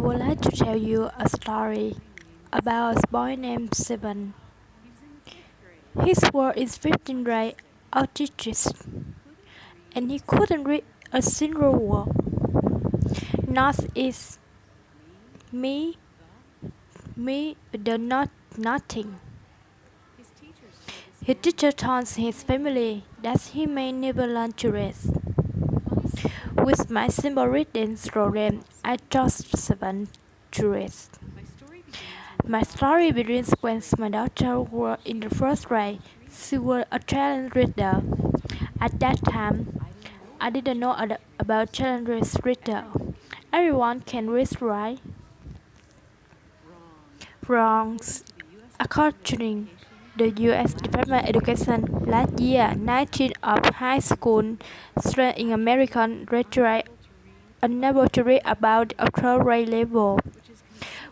would like to tell you a story about a boy named Seven. His word is 15 grade out digits, and he couldn't read a single word. Not is me, the nothing. His teacher told his family that he may never learn to read. With my simple reading program, I taught Seven to read. My story begins when my daughter was in the first grade. She was a challenge reader. At that time, I didn't know about challenge reader. Everyone can read, right? Wrong. According to the U.S. Department of Education, last year, 19 of high school students in American were unable to read about a third grade level,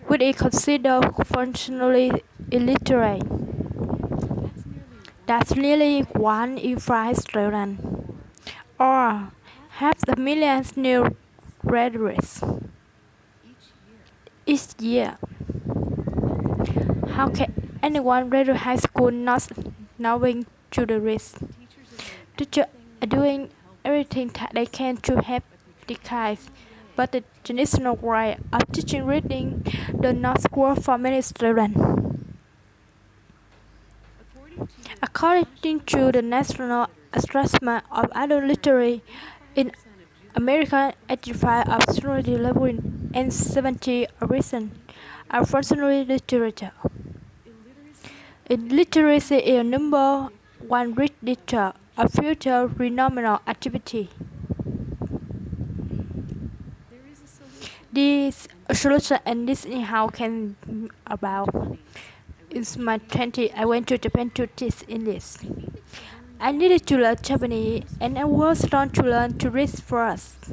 which is considered functionally illiterate. That's nearly 1 in 5 students, or half a million new graduates each year. How can anyone graduate high school not knowing to the risk? Teachers are doing everything that they can to help the kids, but the traditional way of teaching reading does not work for many students. According to the National Assessment of Adult Literacy in America, 85% of students living and 70% are functionally literate. Illiteracy is a number one predictor of future phenomenal activity. This solution and this is how can about. In my 20s, I went to Japan to teach English. I needed to learn Japanese, and I was trying to learn to read first.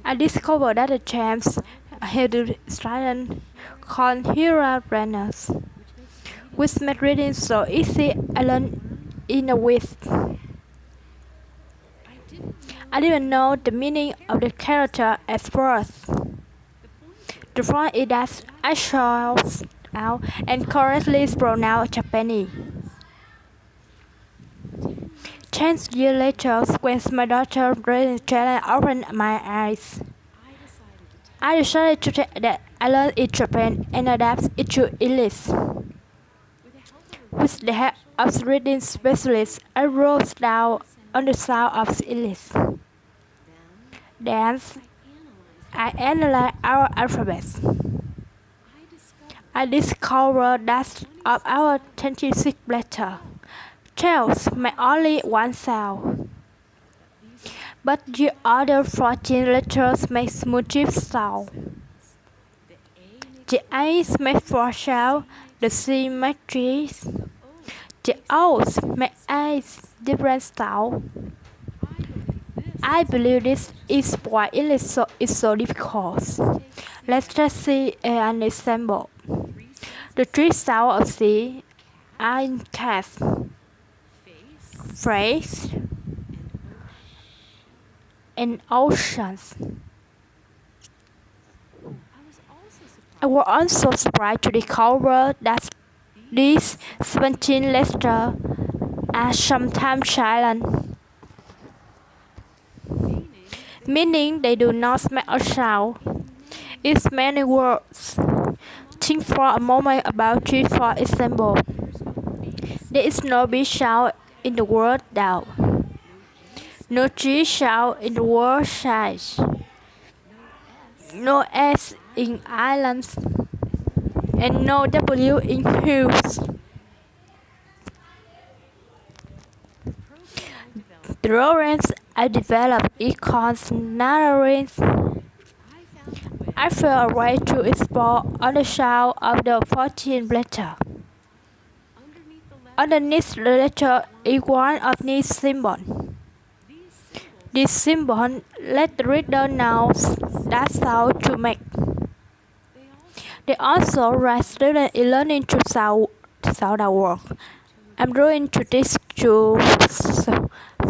I discovered that the James had a student called Hira Brenners, which made reading so easy. I learned in a week. I didn't know the meaning of the character at first. The point is that I chose out and correctly pronounced Japanese. 10 years later, when my daughter read challenge opened my eyes, I decided to take that I learned in Japan and adapt it to English. With the help of reading specialists, I wrote down on the sound of English. Then, I analyzed our alphabets. I discovered that of our 26 letters, 12 make only one sound, but the other 14 letters make multiple sounds. The A's make 4 sounds, the C make 3, the O's make 8 different sounds. I believe this is why English is so difficult. Let's just see an example. The 3 sounds of C are in cat, face, and oceans. I was also surprised to discover that these 17 letters are sometimes silent, meaning they do not make a sound. It's many words. Think for a moment about tree, for example. There is no B sound in the word down, no G sound in the word size, no S in islands, and no W in hills. The programs I developed is called Narrowing. I found a way to explore other sounds of the 14 letters. Underneath the letter is one of these symbols. This symbol let the reader know that sound to make. They also write students in learning to sound that work. I'm going to teach you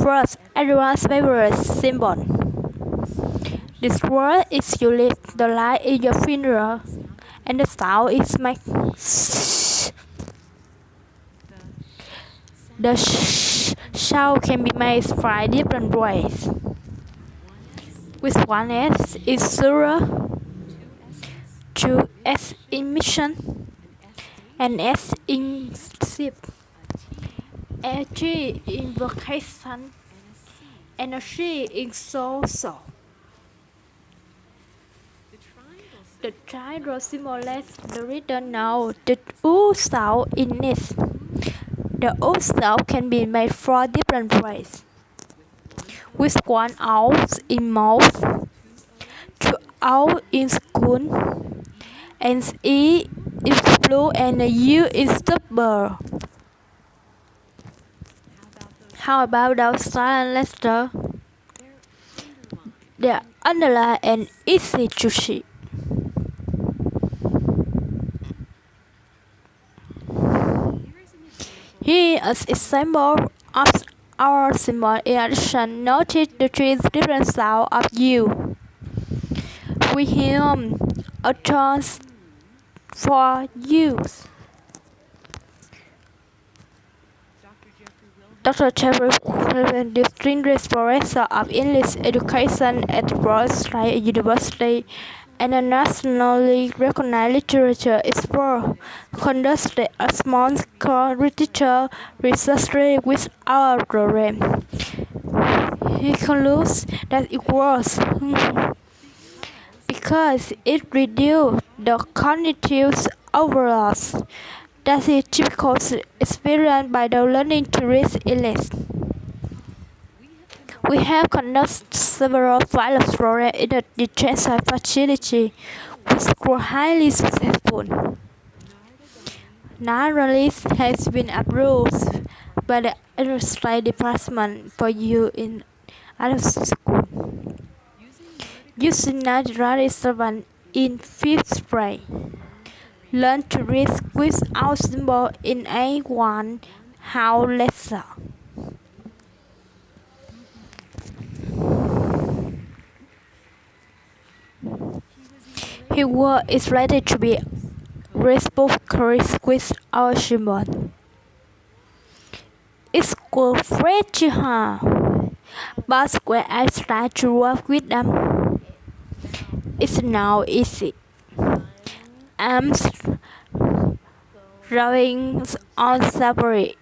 first everyone's favorite symbol. This word is usually the light in your finger, and the sound is make. The sound can be made 5 different ways. With one S is zero, 2 S emission, and S in shift, a G invocation, and a C in social. The triangle simulates the written note, the U sound in it. The U sound can be made 4 different ways. With one out in mouth, 2 out in school, and E is blue and U is double. How about those silent letters? They are underlined and easy to see. Here is an example of our symbol. In addition, notice the 3 different sounds of U. We hear a tone for use. Dr. Jeffrey Wilson, Distinguished Professor of English Education at Broad State University and a nationally recognized literature expert, conducted a small-scale literature research study with our program. He concludes that it works because it reduces the cognitive overload that is typically experienced by those learning to read English. We have conducted several pilot programs in the detention facility, which were highly successful. Narrowlist has been approved by the Education Department for use in other schools. Using Narrowlist in 5th grade. Learn to read without symbols in A1 How lesson. His work is likely to be reciprocally with our symbol. It's great to have, but when I start to work with them, it's now easy. I'm drawing on Safari.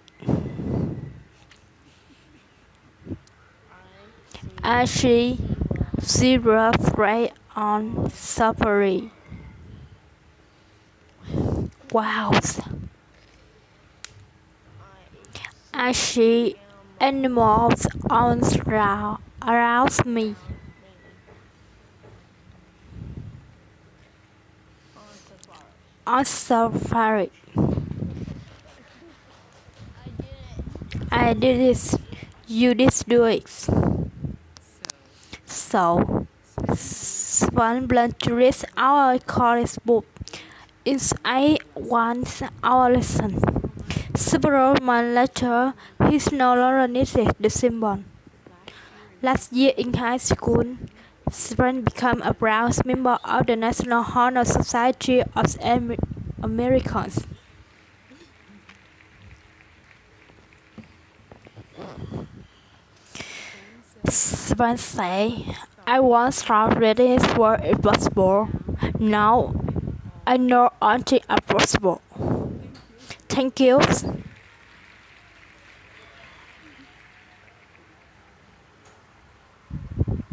I see zero right on Safari. Wow. I see animals on around me. On Safari. I did this. You did do it. So, one blunt to read our college book. It's our lesson. Several months later, he no longer needed the symbol. Last year in high school, Sven became a proud member of the National Honor Society of Americans. Sven said, I once thought reading was impossible. Now I know until impossible. Thank you.